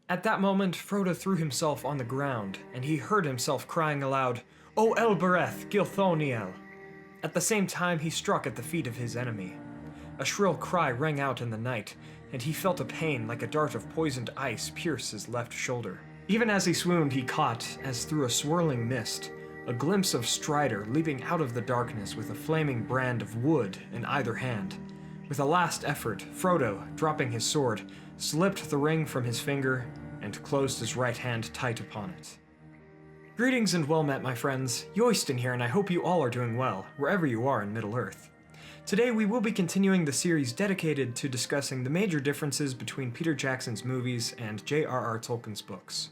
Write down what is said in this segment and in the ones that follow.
At that moment, Frodo threw himself on the ground, and he heard himself crying aloud, "O Elbereth, Gilthoniel!" At the same time, he struck at the feet of his enemy. A shrill cry rang out in the night, and he felt a pain like a dart of poisoned ice pierce his left shoulder. Even as he swooned, he caught, as through a swirling mist, a glimpse of Strider leaping out of the darkness with a flaming brand of wood in either hand. With a last effort, Frodo, dropping his sword, slipped the ring from his finger and closed his right hand tight upon it. Greetings and well met, my friends. Yoistin here, and I hope you all are doing well, wherever you are in Middle-earth. Today we will be continuing the series dedicated to discussing the major differences between Peter Jackson's movies and J.R.R. Tolkien's books.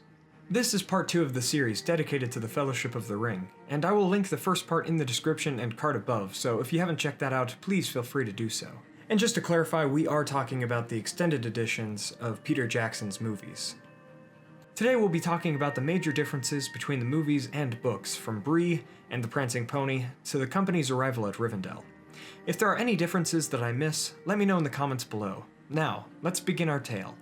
This is part 2 of the series dedicated to the Fellowship of the Ring, and I will link the first part in the description and card above, so if you haven't checked that out, please feel free to do so. And just to clarify, we are talking about the extended editions of Peter Jackson's movies. Today we'll be talking about the major differences between the movies and books, from Bree and the Prancing Pony to the company's arrival at Rivendell. If there are any differences that I miss, let me know in the comments below. Now, let's begin our tale.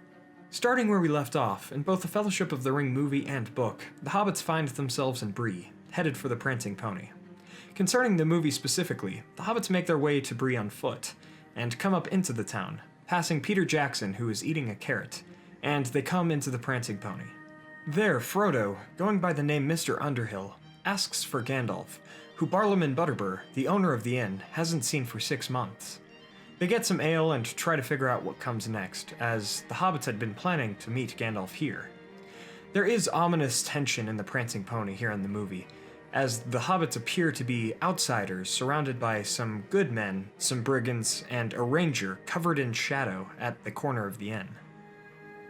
Starting where we left off, in both the Fellowship of the Ring movie and book, the hobbits find themselves in Bree, headed for the Prancing Pony. Concerning the movie specifically, the hobbits make their way to Bree on foot, and come up into the town, passing Peter Jackson, who is eating a carrot, and they come into the Prancing Pony. There, Frodo, going by the name Mr. Underhill, asks for Gandalf, who Barlaam Butterbur, the owner of the inn, hasn't seen for 6 months. They get some ale and try to figure out what comes next, as the hobbits had been planning to meet Gandalf here. There is ominous tension in the Prancing Pony here in the movie, as the hobbits appear to be outsiders surrounded by some good men, some brigands, and a ranger covered in shadow at the corner of the inn.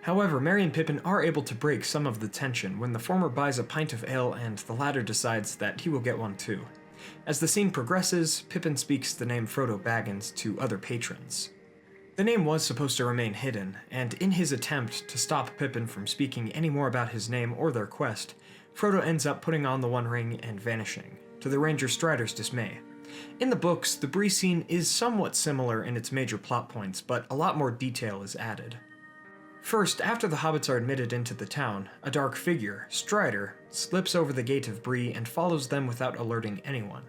However, Merry and Pippin are able to break some of the tension when the former buys a pint of ale and the latter decides that he will get one too. As the scene progresses, Pippin speaks the name Frodo Baggins to other patrons. The name was supposed to remain hidden, and in his attempt to stop Pippin from speaking any more about his name or their quest, Frodo ends up putting on the One Ring and vanishing, to the Ranger Strider's dismay. In the books, the Bree scene is somewhat similar in its major plot points, but a lot more detail is added. First, after the hobbits are admitted into the town, a dark figure, Strider, slips over the gate of Bree and follows them without alerting anyone.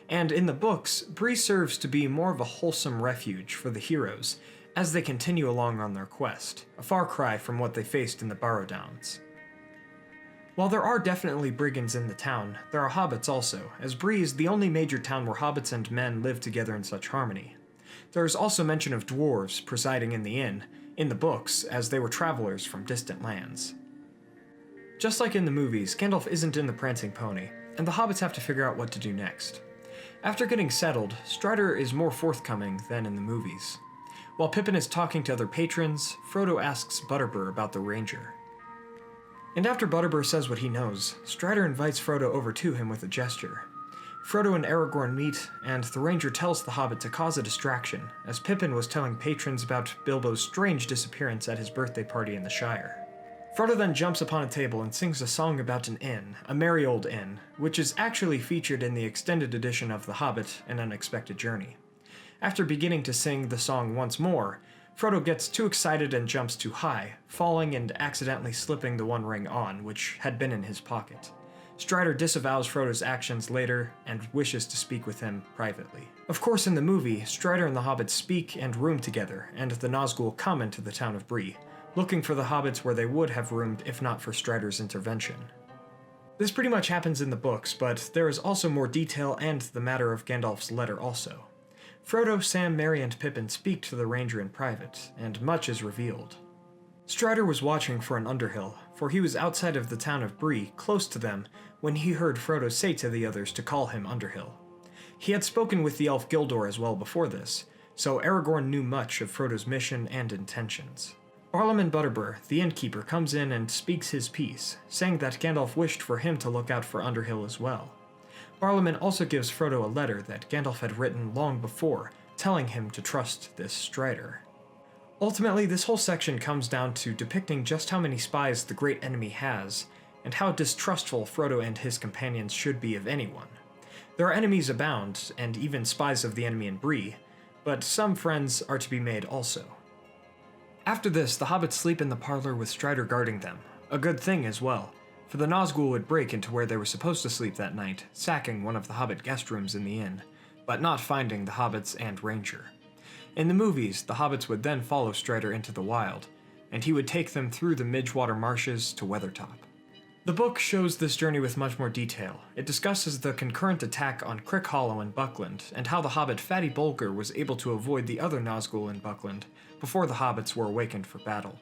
And in the books, Bree serves to be more of a wholesome refuge for the heroes as they continue along on their quest, a far cry from what they faced in the Barrow Downs. While there are definitely brigands in the town, there are hobbits also, as Bree is the only major town where hobbits and men live together in such harmony. There is also mention of dwarves presiding in the inn, in the books, as they were travelers from distant lands. Just like in the movies, Gandalf isn't in the Prancing Pony, and the hobbits have to figure out what to do next. After getting settled, Strider is more forthcoming than in the movies. While Pippin is talking to other patrons, Frodo asks Butterbur about the Ranger. And after Butterbur says what he knows, Strider invites Frodo over to him with a gesture. Frodo and Aragorn meet, and the Ranger tells the Hobbit to cause a distraction, as Pippin was telling patrons about Bilbo's strange disappearance at his birthday party in the Shire. Frodo then jumps upon a table and sings a song about an inn, a merry old inn, which is actually featured in the extended edition of The Hobbit, An Unexpected Journey. After beginning to sing the song once more, Frodo gets too excited and jumps too high, falling and accidentally slipping the One Ring on, which had been in his pocket. Strider disavows Frodo's actions later and wishes to speak with him privately. Of course, in the movie, Strider and the hobbits speak and room together, and the Nazgûl come into the town of Bree, looking for the hobbits where they would have roomed if not for Strider's intervention. This pretty much happens in the books, but there is also more detail and the matter of Gandalf's letter also. Frodo, Sam, Merry, and Pippin speak to the Ranger in private, and much is revealed. Strider was watching for an Underhill, for he was outside of the town of Bree, close to them, when he heard Frodo say to the others to call him Underhill. He had spoken with the elf Gildor as well before this, so Aragorn knew much of Frodo's mission and intentions. Barlaam Butterbur, the innkeeper, comes in and speaks his piece, saying that Gandalf wished for him to look out for Underhill as well. Barlaam also gives Frodo a letter that Gandalf had written long before, telling him to trust this Strider. Ultimately, this whole section comes down to depicting just how many spies the great enemy has, and how distrustful Frodo and his companions should be of anyone. Their enemies abound, and even spies of the enemy in Bree, but some friends are to be made also. After this, the hobbits sleep in the parlor with Strider guarding them, a good thing as well, for the Nazgûl would break into where they were supposed to sleep that night, sacking one of the hobbit guest rooms in the inn, but not finding the hobbits and Ranger. In the movies, the hobbits would then follow Strider into the wild, and he would take them through the Midgewater marshes to Weathertop. The book shows this journey with much more detail. It discusses the concurrent attack on Crick Hollow and Buckland, and how the hobbit Fatty Bolger was able to avoid the other Nazgûl in Buckland before the hobbits were awakened for battle.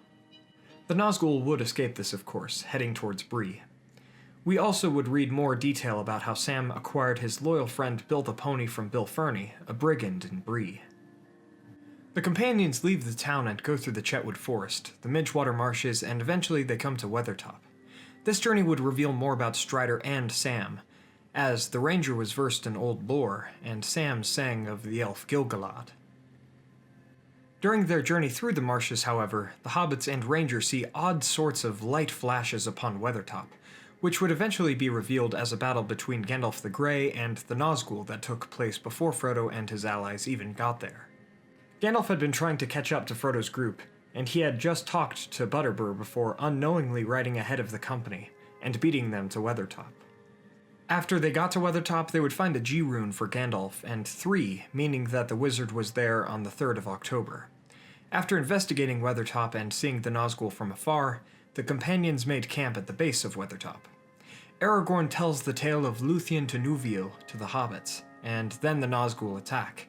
The Nazgûl would escape this, of course, heading towards Bree. We also would read more detail about how Sam acquired his loyal friend Bill the Pony from Bill Ferny, a brigand in Bree. The companions leave the town and go through the Chetwood Forest, the Midgewater Marshes, and eventually they come to Weathertop. This journey would reveal more about Strider and Sam, as the Ranger was versed in old lore, and Sam sang of the elf Gil-galad. During their journey through the marshes, however, the hobbits and Ranger see odd sorts of light flashes upon Weathertop, which would eventually be revealed as a battle between Gandalf the Grey and the Nazgûl that took place before Frodo and his allies even got there. Gandalf had been trying to catch up to Frodo's group, and he had just talked to Butterbur before unknowingly riding ahead of the company and beating them to Weathertop. After they got to Weathertop, they would find a G rune for Gandalf, and 3, meaning that the wizard was there on the 3rd of October. After investigating Weathertop and seeing the Nazgûl from afar, the companions made camp at the base of Weathertop. Aragorn tells the tale of Luthien to Nuviel to the hobbits, and then the Nazgûl attack.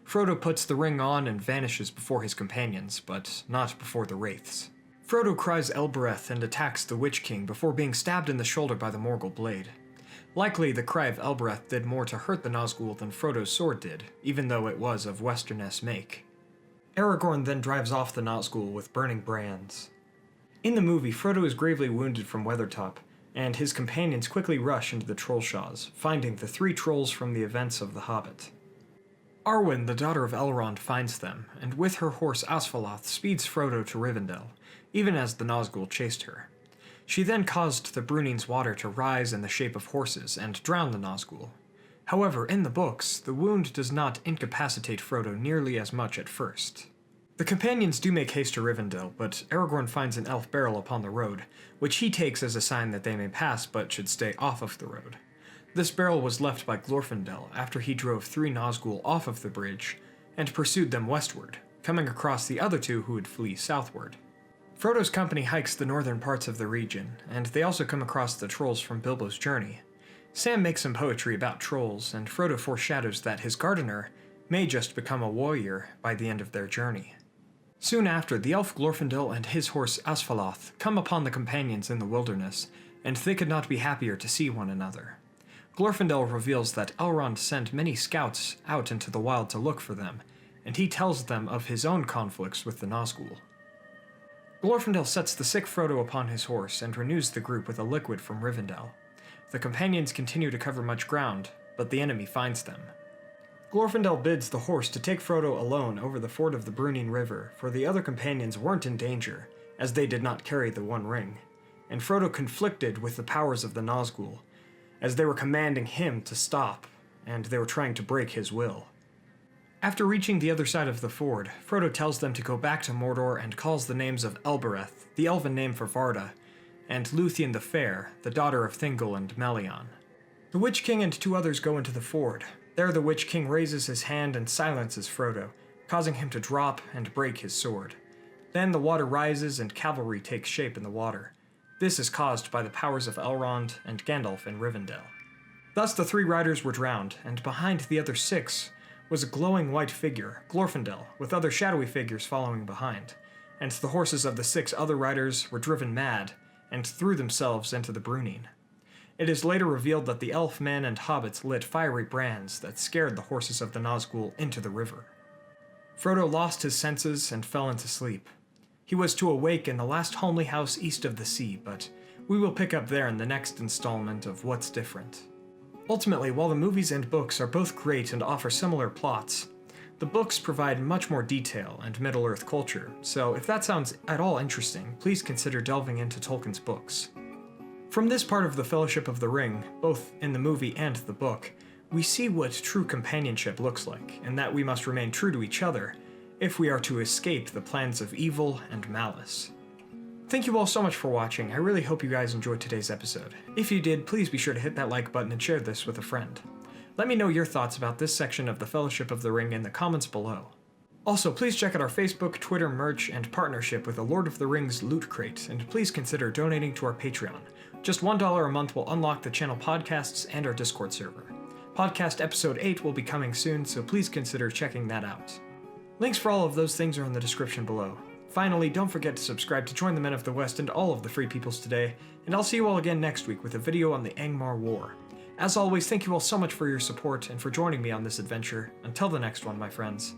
Frodo puts the ring on and vanishes before his companions, but not before the wraiths. Frodo cries Elbereth and attacks the Witch King before being stabbed in the shoulder by the Morgul blade. Likely, the cry of Elbereth did more to hurt the Nazgûl than Frodo's sword did, even though it was of Westernesse make. Aragorn then drives off the Nazgûl with burning brands. In the movie, Frodo is gravely wounded from Weathertop, and his companions quickly rush into the Trollshaws, finding the 3 trolls from the events of The Hobbit. Arwen, the daughter of Elrond, finds them, and with her horse Asfaloth speeds Frodo to Rivendell, even as the Nazgûl chased her. She then caused the Bruning's water to rise in the shape of horses and drown the Nazgûl. However, in the books, the wound does not incapacitate Frodo nearly as much at first. The companions do make haste to Rivendell, but Aragorn finds an elf barrel upon the road, which he takes as a sign that they may pass but should stay off of the road. This barrel was left by Glorfindel after he drove 3 Nazgûl off of the bridge and pursued them westward, coming across the other 2 who would flee southward. Frodo's company hikes the northern parts of the region, and they also come across the trolls from Bilbo's journey. Sam makes some poetry about trolls, and Frodo foreshadows that his gardener may just become a warrior by the end of their journey. Soon after, the elf Glorfindel and his horse Asfaloth come upon the companions in the wilderness, and they could not be happier to see one another. Glorfindel reveals that Elrond sent many scouts out into the wild to look for them, and he tells them of his own conflicts with the Nazgûl. Glorfindel sets the sick Frodo upon his horse and renews the group with a liquid from Rivendell. The companions continue to cover much ground, but the enemy finds them. Glorfindel bids the horse to take Frodo alone over the ford of the Bruning River, for the other companions weren't in danger, as they did not carry the One Ring, and Frodo conflicted with the powers of the Nazgûl, as they were commanding him to stop, and they were trying to break his will. After reaching the other side of the ford, Frodo tells them to go back to Mordor and calls the names of Elbereth, the elven name for Varda, and Luthien the Fair, the daughter of Thingol and Melion. The Witch King and 2 others go into the ford. There the Witch King raises his hand and silences Frodo, causing him to drop and break his sword. Then the water rises and cavalry takes shape in the water. This is caused by the powers of Elrond and Gandalf in Rivendell. Thus the 3 riders were drowned, and behind the other 6 was a glowing white figure, Glorfindel, with other shadowy figures following behind, and the horses of the 6 other riders were driven mad and threw themselves into the Bruning. It is later revealed that the elf men and hobbits lit fiery brands that scared the horses of the Nazgûl into the river. Frodo lost his senses and fell into sleep. He was to awake in the last homely house east of the sea, but we will pick up there in the next installment of What's Different. Ultimately, while the movies and books are both great and offer similar plots, the books provide much more detail and Middle-earth culture, so if that sounds at all interesting, please consider delving into Tolkien's books. From this part of the Fellowship of the Ring, both in the movie and the book, we see what true companionship looks like, and that we must remain true to each other, if we are to escape the plans of evil and malice. Thank you all so much for watching. I really hope you guys enjoyed today's episode. If you did, please be sure to hit that like button and share this with a friend. Let me know your thoughts about this section of the Fellowship of the Ring in the comments below. Also, please check out our Facebook, Twitter merch, and partnership with the Lord of the Rings Loot Crate, and please consider donating to our Patreon. Just $1 a month will unlock the channel podcasts and our Discord server. Podcast episode 8 will be coming soon, so please consider checking that out. Links for all of those things are in the description below. Finally, don't forget to subscribe to join the Men of the West and all of the Free Peoples today, and I'll see you all again next week with a video on the Angmar War. As always, thank you all so much for your support and for joining me on this adventure. Until the next one, my friends.